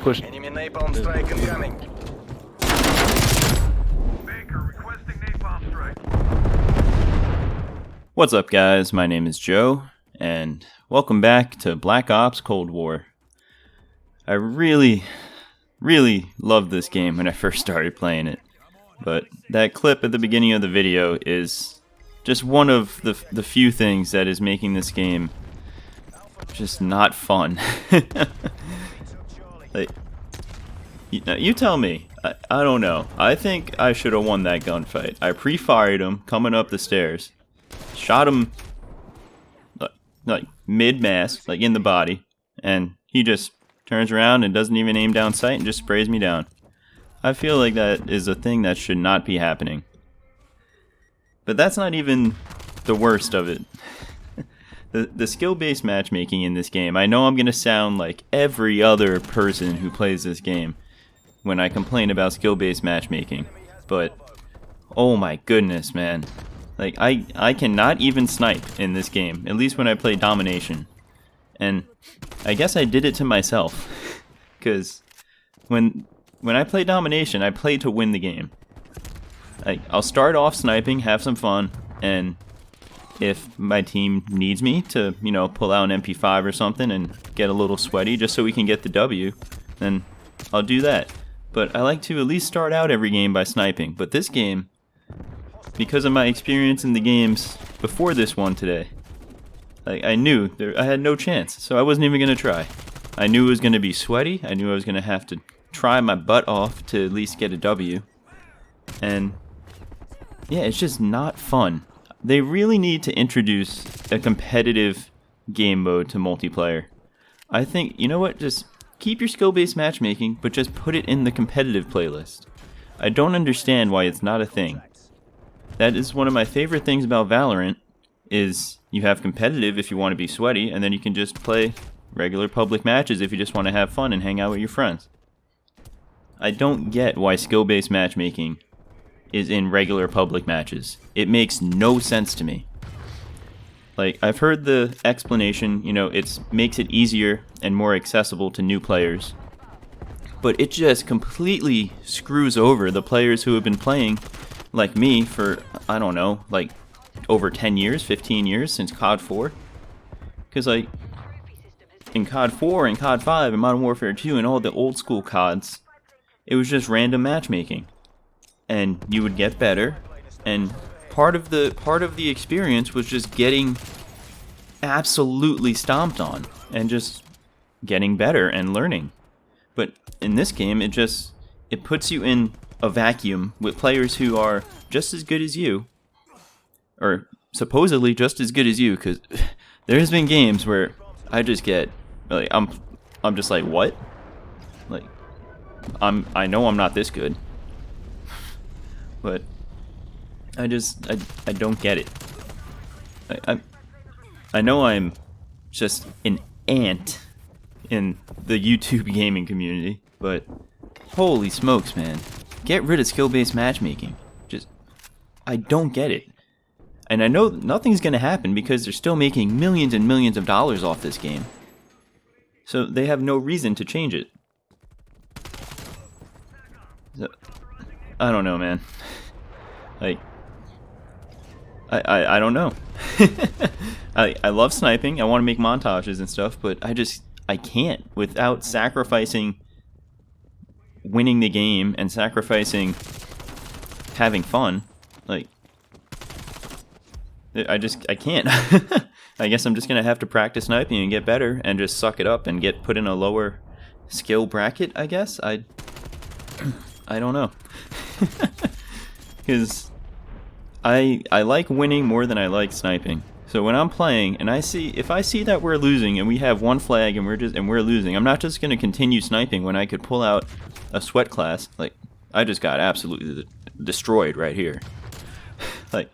push. Enemy napalm strike incoming. Baker requesting napalm strike. What's up, guys? My name is Joe, and welcome back to Black Ops Cold War. I really loved this game when I first started playing it, but that clip at the beginning of the video is just one of the few things that is making this game just not fun. Like, you tell me. I don't know. I think I should have won that gunfight. I pre-fired him coming up the stairs. Shot him like mid-mass, like in the body, and he just turns around and doesn't even aim down sight and just sprays me down. I feel like that is a thing that should not be happening. But that's not even the worst of it. The skill-based matchmaking in this game, I know I'm going to sound like every other person who plays this game when I complain about skill-based matchmaking, but oh my goodness, man. Like, I cannot even snipe in this game, at least when I play Domination. And I guess I did it to myself, because when I play Domination, I play to win the game. Like, I'll start off sniping, have some fun, and if my team needs me to, you know, pull out an MP5 or something and get a little sweaty just so we can get the W, then I'll do that. But I like to at least start out every game by sniping. But this game, because of my experience in the games before this one today, like, I knew I had no chance, so I wasn't even going to try. I knew it was going to be sweaty. I knew I was going to have to try my butt off to at least get a W. And yeah, it's just not fun. They really need to introduce a competitive game mode to multiplayer. I think, you know what, just keep your skill-based matchmaking, but just put it in the competitive playlist. I don't understand why it's not a thing. That is one of my favorite things about Valorant, is you have competitive if you want to be sweaty, and then you can just play regular public matches if you just want to have fun and hang out with your friends. I don't get why skill-based matchmaking is in regular public matches. It makes no sense to me. Like, I've heard the explanation, you know, it makes it easier and more accessible to new players. But it just completely screws over the players who have been playing, like me, for, I don't know, like, over 10 years, 15 years, since COD 4. Because, like, in COD 4 and COD 5 and Modern Warfare 2 and all the old school CODs, it was just random matchmaking. And you would get better, and part of the experience was just getting absolutely stomped on and just getting better and learning. But in this game, it puts you in a vacuum with players who are just as good as you, or supposedly just as good as you, because there's been games where I just get, like, I'm just like, what? Like, I know I'm not this good. But I don't get it. I know I'm just an ant in the YouTube gaming community, but holy smokes, man. Get rid of skill-based matchmaking. I don't get it. And I know nothing's gonna happen because they're still making millions and millions of dollars off this game. So they have no reason to change it. So, I don't know, man. Like, I don't know. I love sniping. I want to make montages and stuff, but I can't without sacrificing winning the game and sacrificing having fun. Like, I can't. I guess I'm just gonna have to practice sniping and get better and just suck it up and get put in a lower skill bracket, I guess. I don't know. Because I like winning more than I like sniping. So when I'm playing and if I see that we're losing and we have one flag and we're losing, I'm not just gonna continue sniping when I could pull out a sweat class. Like, I just got absolutely destroyed right here. Like,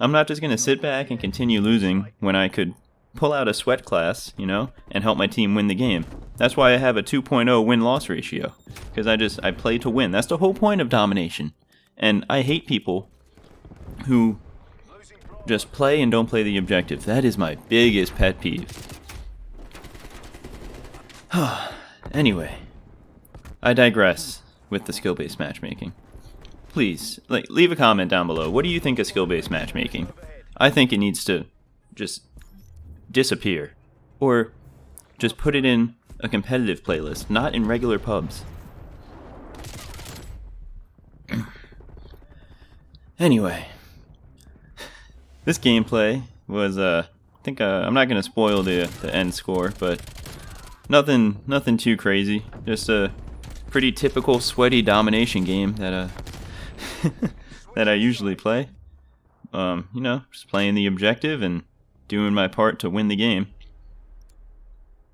I'm not just gonna sit back and continue losing when I could pull out a sweat class, you know, and help my team win the game. That's why I have a 2.0 win-loss ratio, because I play to win. That's the whole point of Domination. And I hate people who just play and don't play the objective. That is my biggest pet peeve. Anyway, I digress with the skill-based matchmaking. Please, leave a comment down below. What do you think of skill-based matchmaking? I think it needs to just disappear. Or just put it in a competitive playlist, not in regular pubs. Anyway, this gameplay was, I think, I'm not going to spoil the end score, but nothing too crazy. Just a pretty typical sweaty domination game that, that I usually play. You know, just playing the objective and doing my part to win the game.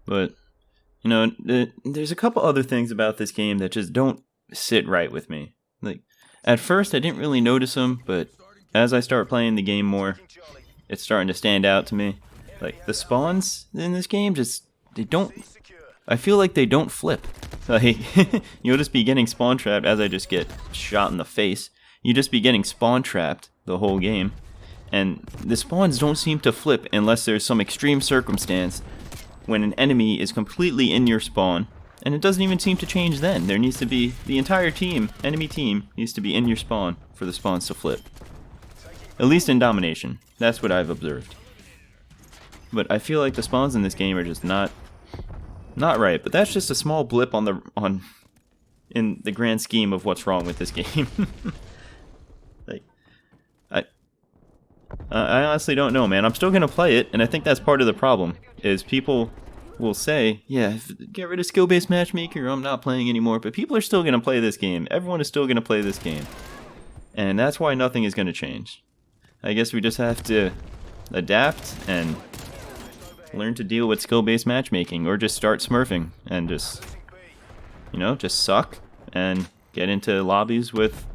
But, you know, there's a couple other things about this game that just don't sit right with me. Like, at first I didn't really notice them, but as I start playing the game more, it's starting to stand out to me. Like, the spawns in this game I feel like they don't flip. Like, you'll just be getting spawn trapped as I just get shot in the face. You just be getting spawn trapped the whole game. And the spawns don't seem to flip unless there's some extreme circumstance when an enemy is completely in your spawn. And it doesn't even seem to change then. There needs to be, the entire team, enemy team, needs to be in your spawn for the spawns to flip. At least in domination. That's what I've observed. But I feel like the spawns in this game are just not right. But that's just a small blip in the grand scheme of what's wrong with this game. Like, I honestly don't know, man. I'm still gonna play it, and I think that's part of the problem. Is people will say, yeah, get rid of skill-based matchmaker, I'm not playing anymore. But people are still gonna play this game. Everyone is still gonna play this game, and that's why nothing is gonna change. I guess we just have to adapt and learn to deal with skill-based matchmaking, or just start smurfing and just, you know, just suck and get into lobbies with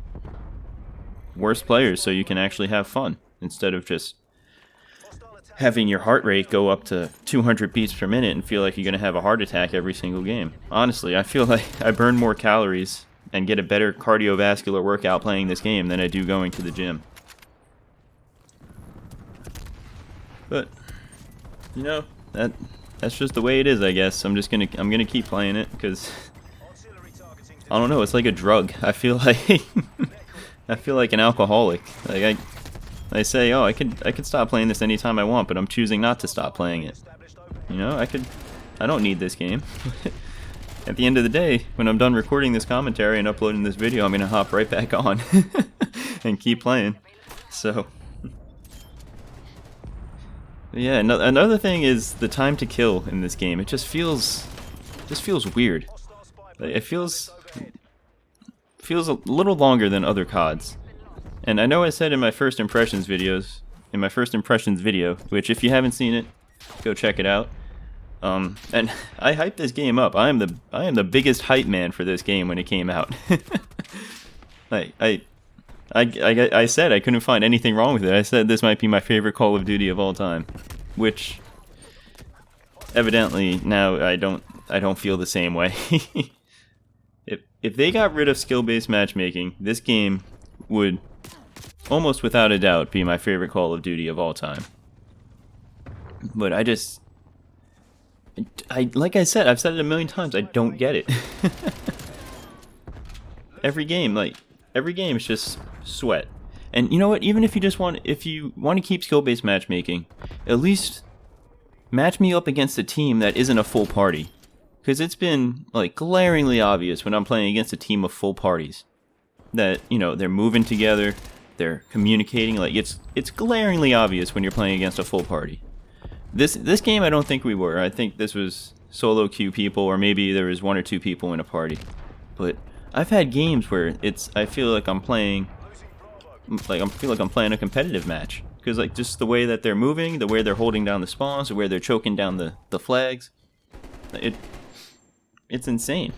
worse players so you can actually have fun instead of just having your heart rate go up to 200 beats per minute and feel like you're going to have a heart attack every single game. Honestly, I feel like I burn more calories and get a better cardiovascular workout playing this game than I do going to the gym. But, you know, that's just the way it is, I guess. I'm gonna keep playing it because I don't know, it's like a drug. I feel like an alcoholic. Like I say, oh, I could stop playing this anytime I want, but I'm choosing not to stop playing it. You know, I don't need this game. At the end of the day, when I'm done recording this commentary and uploading this video, I'm gonna hop right back on and keep playing. So, yeah, another thing is the time to kill in this game. It just feels weird. It feels a little longer than other CODs. And I know I said in my first impressions video, which if you haven't seen it, go check it out. And I hyped this game up. I am the biggest hype man for this game when it came out. I said I couldn't find anything wrong with it. I said this might be my favorite Call of Duty of all time, which evidently now I don't feel the same way. If they got rid of skill-based matchmaking, this game would almost without a doubt be my favorite Call of Duty of all time. But like I said, I've said it a million times, I don't get it. Every game is just sweat. And you know what? Even if you want to keep skill-based matchmaking, at least match me up against a team that isn't a full party. Because it's been like glaringly obvious when I'm playing against a team of full parties that, you know, they're moving together, they're communicating. Like it's glaringly obvious when you're playing against a full party. This game, I don't think we were. I think this was solo queue people, or maybe there was one or two people in a party. But I've had games where I feel like I'm playing a competitive match, because like just the way that they're moving, the way they're holding down the spawns, the way they're choking down the flags, it's insane.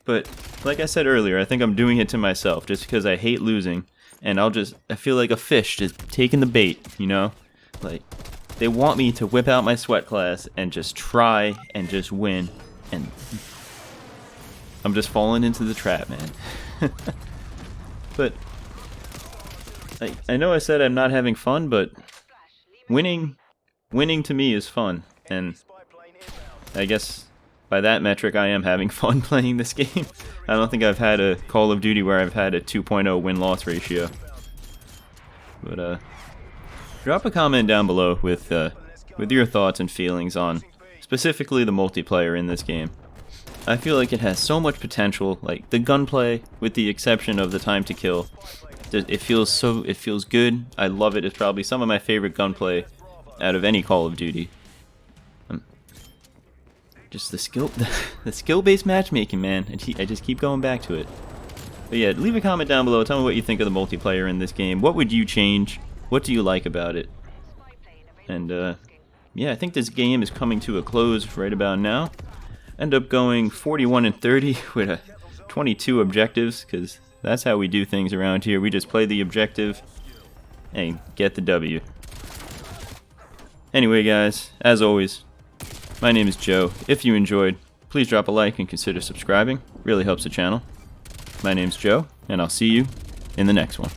But like I said earlier, I think I'm doing it to myself just because I hate losing, and I feel like a fish just taking the bait, you know? Like, they want me to whip out my sweat class and just try and just win, and I'm just falling into the trap, man. But I know I said I'm not having fun, but winning to me is fun, and I guess by that metric, I am having fun playing this game. I don't think I've had a Call of Duty where I've had a 2.0 win-loss ratio. But drop a comment down below with your thoughts and feelings on specifically the multiplayer in this game. I feel like it has so much potential. Like the gunplay, with the exception of the time to kill, it feels good. I love it. It's probably some of my favorite gunplay out of any Call of Duty. Just the skill-based matchmaking, man. I just keep going back to it. But yeah, leave a comment down below. Tell me what you think of the multiplayer in this game. What would you change? What do you like about it? And yeah, I think this game is coming to a close right about now. End up going 41 and 30 with 22 objectives, because that's how we do things around here. We just play the objective and get the W. Anyway, guys, as always, my name is Joe. If you enjoyed, please drop a like and consider subscribing. Really helps the channel. My name's Joe, and I'll see you in the next one.